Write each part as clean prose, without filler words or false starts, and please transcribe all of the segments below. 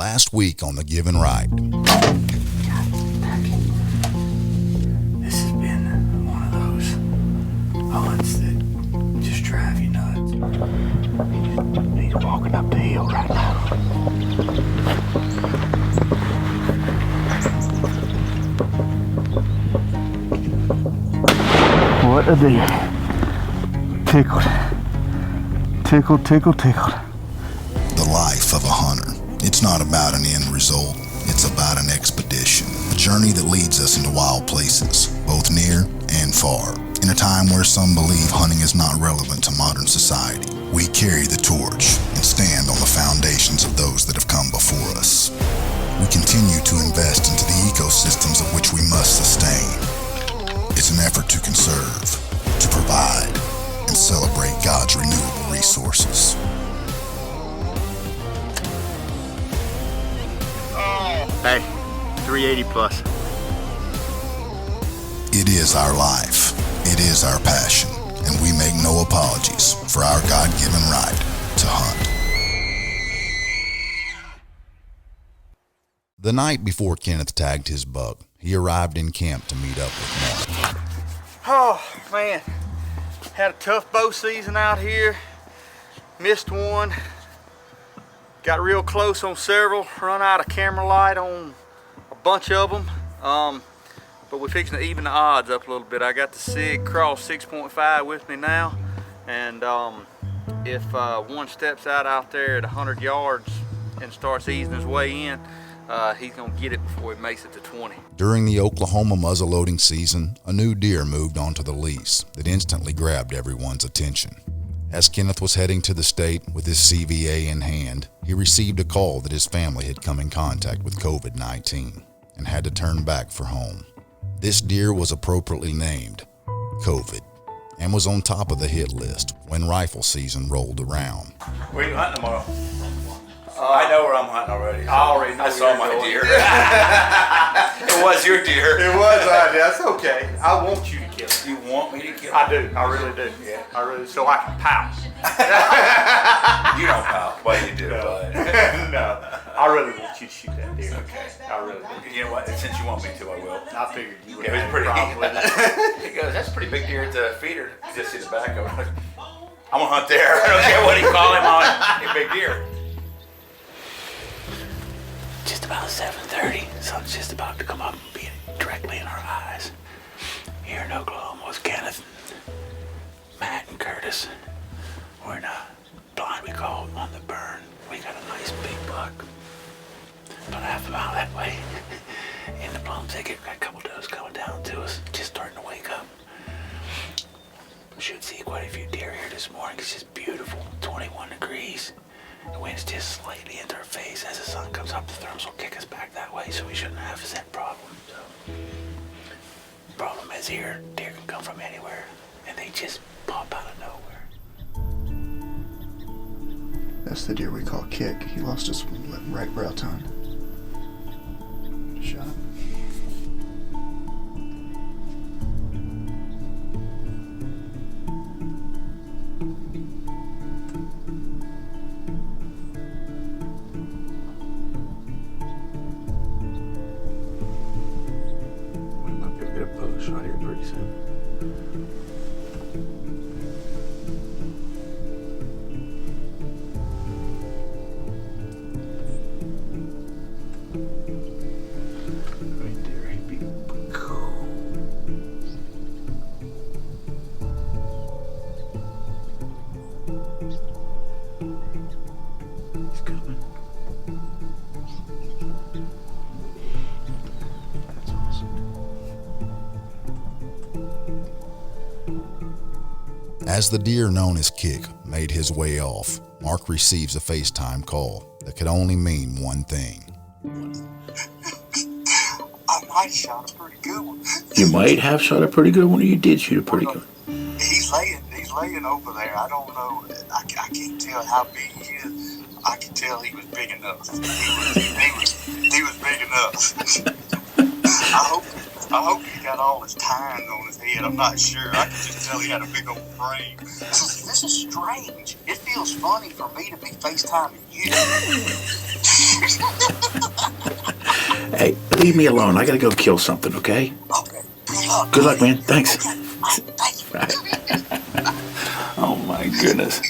Last week on The Give and Right. This has been one of those hunts that just drive you nuts. He's walking up the hill right now. What a deer. Tickled. Tickled, tickled, tickled. The life of a hunter. It's not about an end result. It's about an expedition. A journey that leads us into wild places, both near and far. In a time where some believe hunting is not relevant to modern society, we carry the torch and stand on the foundations of those that have come before us. We continue to invest into the ecosystems of which we must sustain. It's an effort to conserve, to provide, and celebrate God's renewable resources. Hey, 380 plus. It is our life. It is our passion. And we make no apologies for our God-given right to hunt. The night before Kenneth tagged his buck, he arrived in camp to meet up with Mark. Oh, man. Had a tough bow season out here. Missed one. Got real close on several. Run out of camera light on a bunch of them. But we're fixing to even the odds up a little bit. I got the SIG Cross 6.5 with me now. And if one steps out there at 100 yards and starts easing his way in, he's gonna get it before he makes it to 20. During the Oklahoma muzzleloading season, a new deer moved onto the lease that instantly grabbed everyone's attention. As Kenneth was heading to the state with his CVA in hand, he received a call that his family had come in contact with COVID-19 and had to turn back for home. This deer was appropriately named COVID and was on top of the hit list when rifle season rolled around. Where are you hunting tomorrow? I know where I'm hunting already. So I already know I saw my deer. It was your deer. It was, that's okay. I want you to kill it. You want me to kill it? I do, I really do. Yeah. I really, so I can pout. You don't pout. Well, you do, but... No, I really want you to shoot that deer. Okay. I really do. You know what? Since you want me to, I will. I figured you would It was have pretty. a problem with it. He goes, that's a pretty big deer at the feeder. You just see the back of it. I'm gonna hunt there. I don't care what he call him on. A big deer. Just about 7:30, sun's just about to come up and be directly in our eyes. Here in Oklahoma with Kenneth, Matt, and Curtis. We're in a blind we call on the burn. We got a nice big buck. About half a mile that way. In the plum thicket, got a couple does coming down to us, just starting to wake up. Should see quite a few deer here this morning. It's just beautiful, 21 degrees. The wind's just slightly into our face. As the sun comes up, the thermals will kick us back that way, so we shouldn't have a scent problem. So, problem is here, deer can come from anywhere, and they just pop out of nowhere. That's the deer we call Kick. He lost his right brow tine. Shot. Shot here pretty soon. Right there, he'd be he's coming. That's awesome. As the deer known as Kick made his way off, Mark receives a FaceTime call that could only mean one thing. I might have shot a pretty good one. You might have shot a pretty good one, or you did shoot a pretty good one. He's laying over there. I don't know. I can't tell how big he is. I can tell he was big enough. He was big enough. I hope he got all his tines on his head. I'm not sure. I can just tell he had a big old frame. This is strange. It feels funny for me to be FaceTiming you. Hey, leave me alone. I gotta go kill something, okay? Okay. Good luck. Good luck, man. Thanks. Okay. Thank you. Oh my goodness.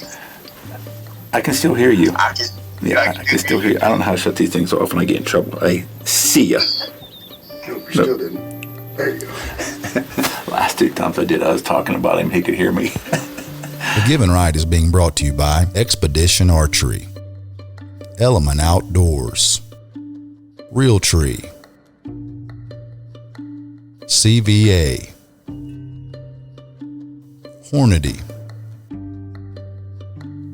I can still hear you. Yeah, I can still hear you. I don't know how to shut these things off when I get in trouble. Hey, see ya. Nope, you still didn't. There you go. Last 2 times I did, I was talking about him. He could hear me. The Given Right is being brought to you by Expedition Archery, Element Outdoors, Real Tree, CVA, Hornady,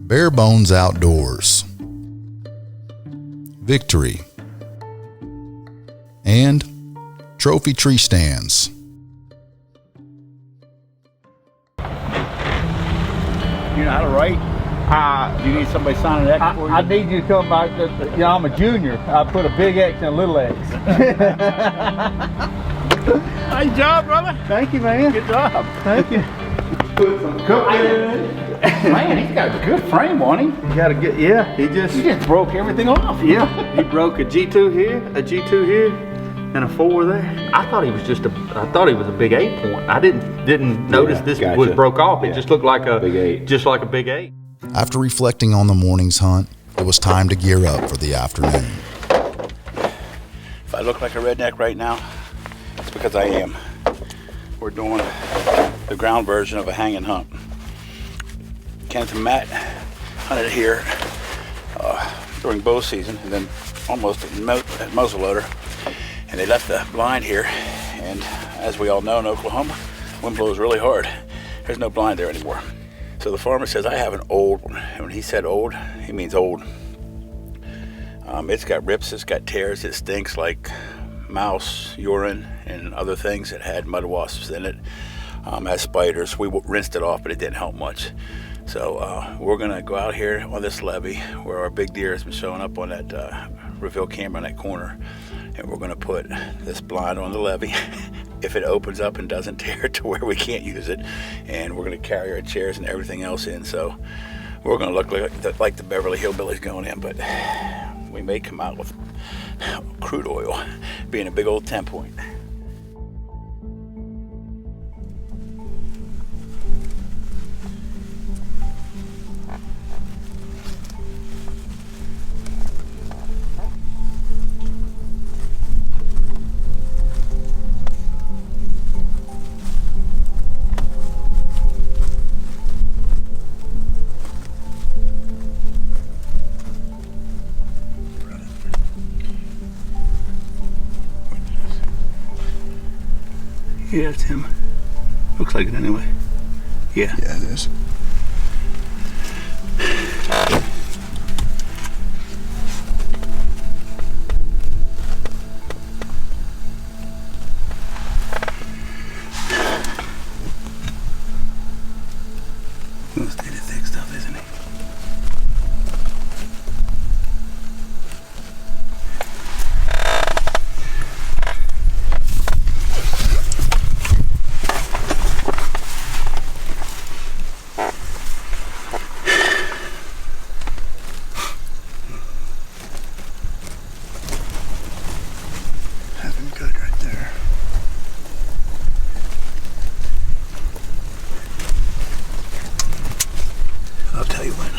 Bare Bones Outdoors, Victory, and Trophy Tree Stands. You know how to write? Do you need somebody signing an X for you? I need you to come back. I'm a junior. I put a big X and a little X. Nice job, brother. Thank you, man. Good job. Thank you. Put some cooking in. Man, he's got a good frame on him. You gotta get, yeah, he just broke everything off. yeah, he broke a G2 here, a G2 here, and a 4 there. I thought he was a big 8-point. I didn't notice this gotcha. was broke off. It Yeah. just looked like a Big 8. just like a big 8. After reflecting on the morning's hunt, it was time to gear up for the afternoon. If I look like a redneck right now, it's because I am. We're doing the ground version of a hanging hunt. Kenneth and Matt hunted here during bow season and then almost at muzzleloader. And they left the blind here. And as we all know in Oklahoma, wind blows really hard. There's no blind there anymore. So the farmer says, I have an old one. And when he said old, he means old. It's got rips, it's got tears, it stinks like mouse urine and other things. It had mud wasps in it, has spiders. We rinsed it off, but it didn't help much. So we're gonna go out here on this levee where our big deer has been showing up on that reveal camera in that corner, and we're gonna put this blind on the levee. If it opens up and doesn't tear to where we can't use it, and we're gonna carry our chairs and everything else in. So we're gonna look like the Beverly Hillbillies going in, but we may come out with crude oil being a big old 10-point. Yeah, it's him. Looks like it anyway. Yeah. Yeah, it is. Must be the thick stuff, isn't he? Having good right there. I'll tell you what.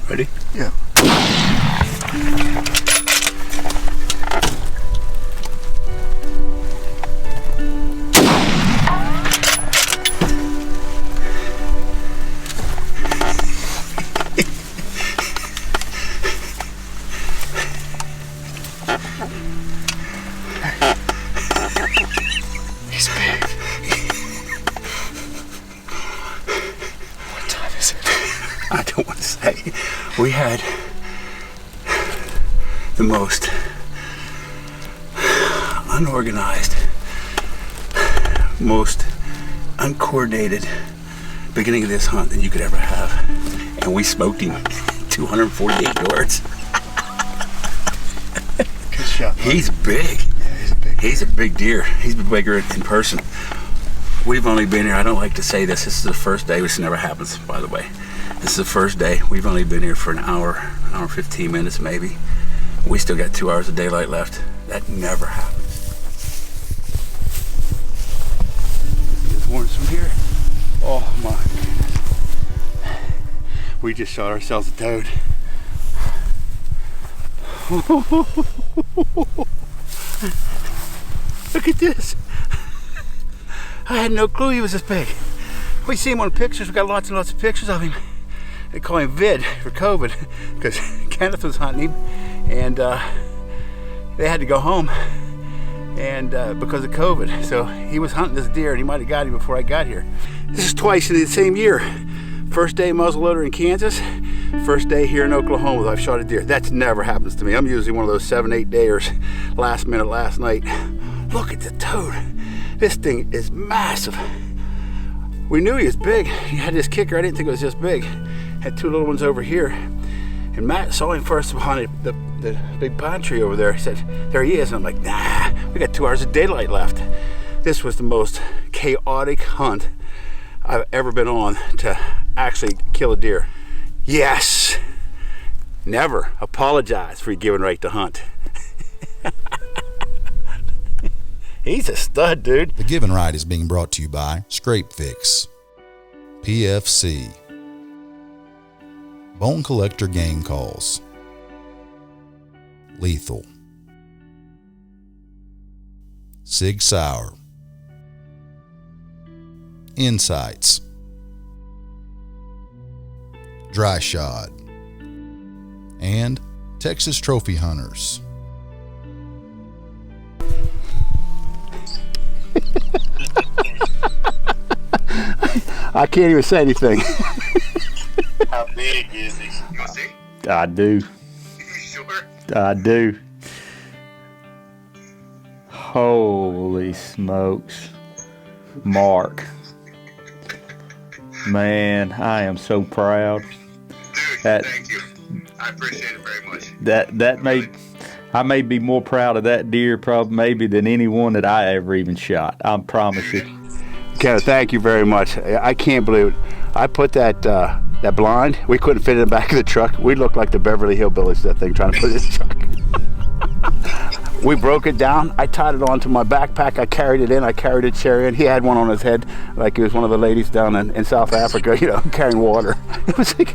Ready? Yeah. He's big. What time is it? I don't want to say. We had the most unorganized, most uncoordinated beginning of this hunt that you could ever have. And we smoked him 248 yards. Good shot. He's big. Yeah, he's a big. He's a big deer. He's bigger in person. We've only been here, I don't like to say this is the first day, this never happens, by the way. This is the first day. We've only been here for an hour 15 minutes maybe. We still got 2 hours of daylight left. That never happens. See those horns from here? Oh my goodness. We just shot ourselves a toad. Look at this. I had no clue he was this big. We see him on pictures. We got lots and lots of pictures of him. They call him Vid for COVID because Kenneth was hunting him, and they had to go home and because of COVID. So he was hunting this deer, and he might have got him before I got here. This is twice in the same year. First day muzzleloader in Kansas, first day here in Oklahoma that I've shot a deer. That never happens to me. I'm usually one of those 7-8 dayers, last minute, last night. Look at the toad. This thing is massive. We knew he was big. He had this kicker. I didn't think it was this big. Had 2 little ones over here. And Matt saw him first behind the big pine tree over there. He said, there he is. And I'm like, nah, we got 2 hours of daylight left. This was the most chaotic hunt I've ever been on to actually kill a deer. Yes, never apologize for your given right to hunt. He's a stud, dude. The Given Right is being brought to you by Scrape Fix, PFC, Bone Collector Game Calls, Lethal, Sig Sauer, Insights, Dry Shod, and Texas Trophy Hunters. I can't even say anything. How big is he? You want to see? I do. You sure? I do. Holy smokes. Mark. Man, I am so proud. Dude, thank you. I appreciate it very much. I may be more proud of that deer maybe than any one that I ever even shot. I promise you. Kenneth, thank you very much. I can't believe it. I put that blind. We couldn't fit it in the back of the truck. We looked like the Beverly Hillbillies, that thing, trying to put it in the truck. We broke it down. I tied it onto my backpack. I carried it in. I carried a chair in. He had one on his head, like he was one of the ladies down in South Africa, carrying water. It was like,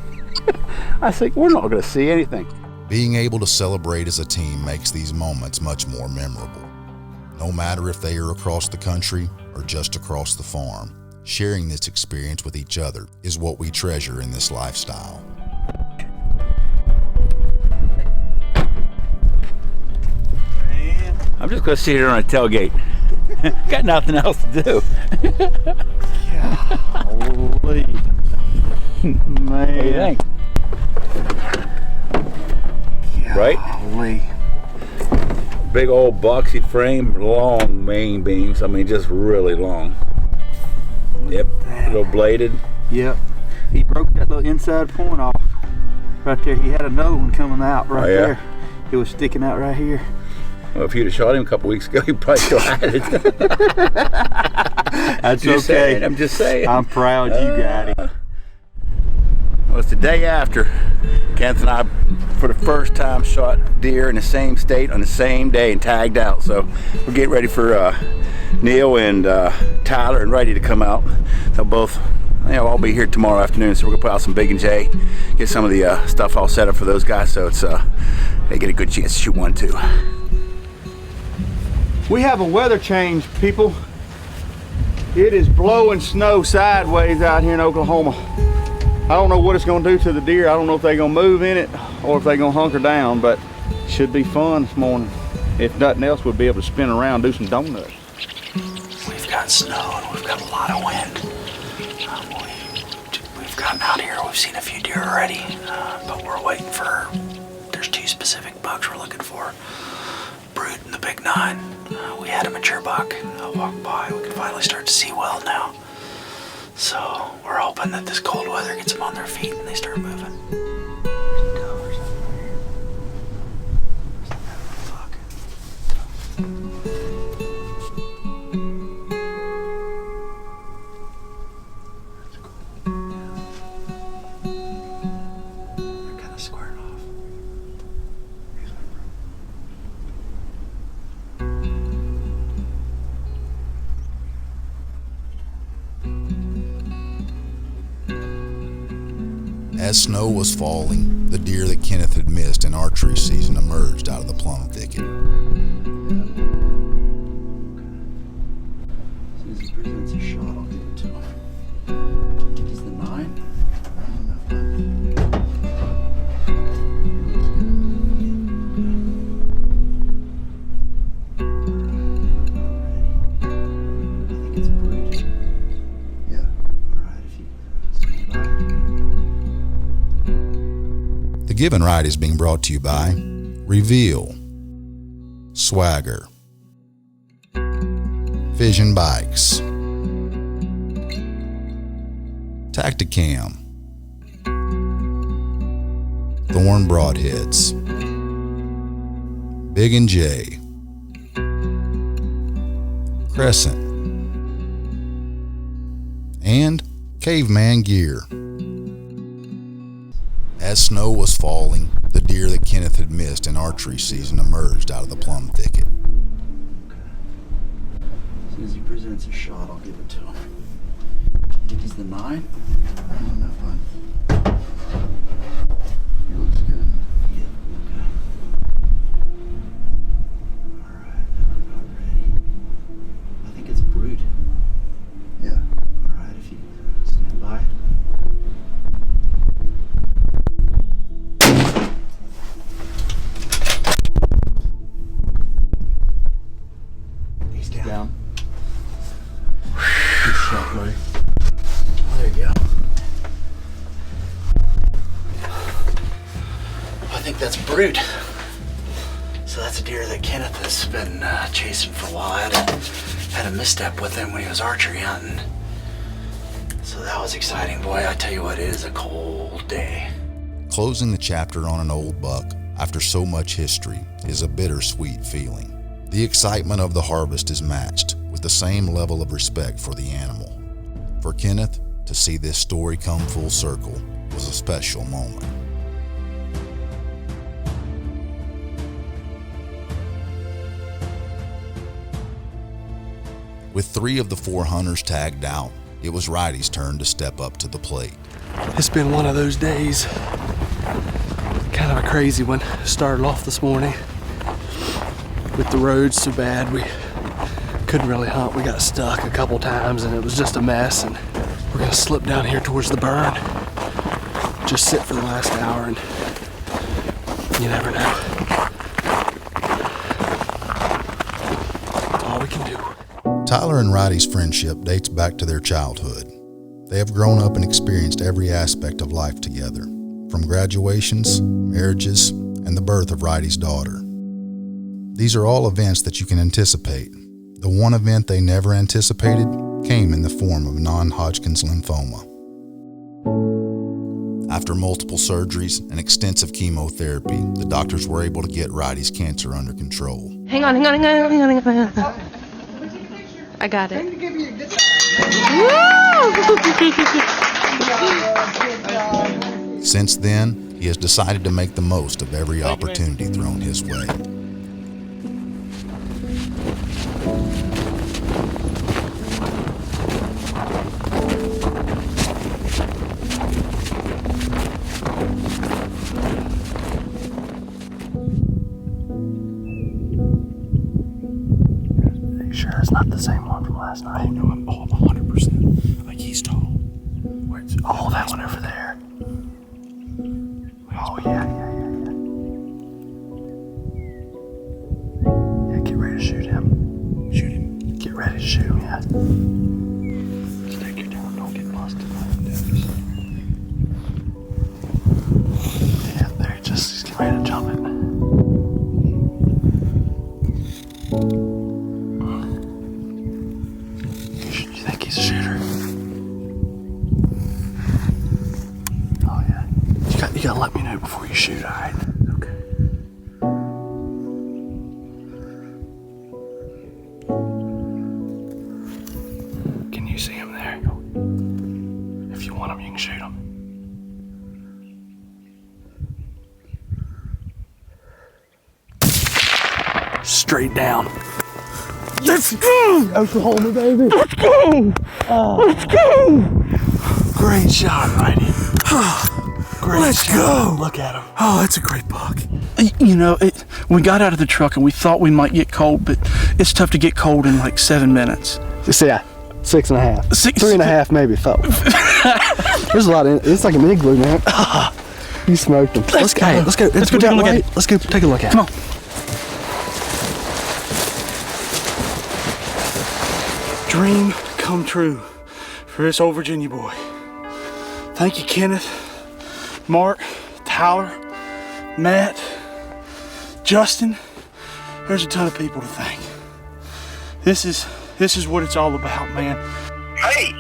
I was like, we're not going to see anything. Being able to celebrate as a team makes these moments much more memorable. No matter if they are across the country or just across the farm, sharing this experience with each other is what we treasure in this lifestyle. I'm just going to sit here on a tailgate. Got nothing else to do. Golly. Man. What do you think? Right? Golly. Big old boxy frame, long main beams. I mean, just really long. Yep, a little bladed. Yep. He broke that little inside point off right there. He had another one coming out right there. It was sticking out right here. Well, if you'd have shot him a couple weeks ago, he probably still had it. That's just okay. Saying, I'm just saying. I'm proud you got it. Well, it's the day after. Kenneth and I, for the first time, shot deer in the same state on the same day and tagged out. So we're getting ready for Neil and Tyler and ready to come out. They'll both, I'll be here tomorrow afternoon, so we're gonna put out some Big and J, get some of the stuff all set up for those guys, so it's they get a good chance to shoot one too. We have a weather change, people. It is blowing snow sideways out here in Oklahoma. I don't know what it's gonna do to the deer. I don't know if they're gonna move in it or if they're gonna hunker down, but it should be fun this morning. If nothing else, we'll be able to spin around, do some donuts. We've got snow and we've got a lot of wind. We've gotten out here, we've seen a few deer already, but we're waiting for, there's 2 specific bucks we're looking for. Brute and the big 9. We had a mature buck walk by. We can finally start to see well now. So we're hoping that this cold weather gets them on their feet and they start moving. As snow was falling, the deer that Kenneth had missed in archery season emerged out of the plum thicket. As soon as he presents a shot, I'll give it to him. He's the 9. The Give and Ride is being brought to you by Reveal, Swagger, Vision Bikes, Tacticam, Thorn Broadheads, Big and J, Crescent, and Caveman Gear. As snow was falling, the deer that Kenneth had missed in archery season emerged out of the plum thicket. As soon as he presents a shot, I'll give it to him. Think he's the 9? I don't know, bud. He looks good. Yeah, okay. Alright, I'm about ready. I think it's Brute. Yeah. Alright, if you stand by. Down. Good shot, buddy. Oh, there you go. I think that's Brute. So that's a deer that Kenneth has been chasing for a while. I had a misstep with him when he was archery hunting. So that was exciting. Boy, I tell you what, it is a cold day. Closing the chapter on an old buck after so much history is a bittersweet feeling. The excitement of the harvest is matched with the same level of respect for the animal. For Kenneth, to see this story come full circle was a special moment. With 3 of the 4 hunters tagged out, it was Righty's turn to step up to the plate. It's been one of those days. Kind of a crazy one. Started off this morning with the roads so bad we couldn't really hunt. We got stuck a couple times and it was just a mess, and we're gonna slip down here towards the burn, just sit for the last hour, and you never know. That's all we can do. Tyler and Righty's friendship dates back to their childhood. They have grown up and experienced every aspect of life together, from graduations, marriages, and the birth of Righty's daughter. These are all events that you can anticipate. The one event they never anticipated came in the form of non-Hodgkin's lymphoma. After multiple surgeries and extensive chemotherapy, the doctors were able to get Righty's cancer under control. Hang on. I got it. Woo! Since then, he has decided to make the most of every opportunity thrown his way. Sure it's not the same one from last night? Oh, no, I'm 100%. Like, he's tall. Where's that one over there? Oh, yeah. Yeah, get ready to shoot him. Shoot him? Get ready to shoot him, yeah. Just take your time, don't get busted. Yeah, there, just get ready to jump it. You think he's a shooter? Oh yeah. You gotta let me know before you shoot, alright? Okay. Can you see him there? If you want him, you can shoot him. Straight down. Let's go! Oklahoma, baby. Let's go! Let's go! Great shot, Righty. great Let's shot. go. Look at him. Oh, that's a great buck. You know, we got out of the truck and we thought we might get cold, but it's tough to get cold in like 7 minutes. Yeah, 6.5. 3.5 maybe felt. There's a lot in it. It's like an igloo, man. You smoked them. Let's go. Let's go take a look at it. Let's go take a look at it. Come on. Dream come true for this old Virginia boy. Thank you, Kenneth, Mark, Tyler, Matt, Justin. There's a ton of people to thank. This is what it's all about, man. Hey,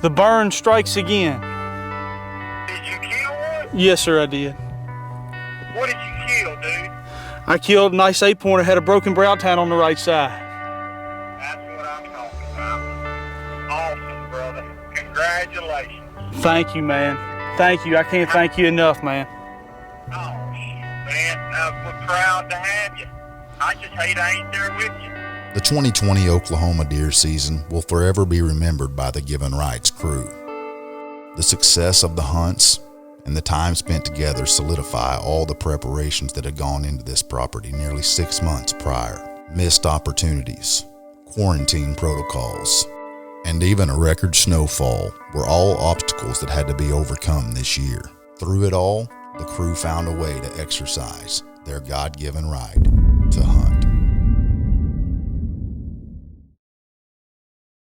The burn strikes again. did you kill one? Yes, sir, I did. What did you kill, dude? I killed a nice 8-pointer, had a broken brow tine on the right side. That's what I'm talking about. Awesome, brother. Congratulations. Thank you, man. Thank you. I can't thank you enough, man. Oh, man, we're proud to have you. I just hate I ain't there with you. The 2020 Oklahoma deer season will forever be remembered by the Given Rights crew. The success of the hunts and the time spent together solidify all the preparations that had gone into this property nearly 6 months prior. Missed opportunities, quarantine protocols, and even a record snowfall were all obstacles that had to be overcome this year. Through it all, the crew found a way to exercise their God-given right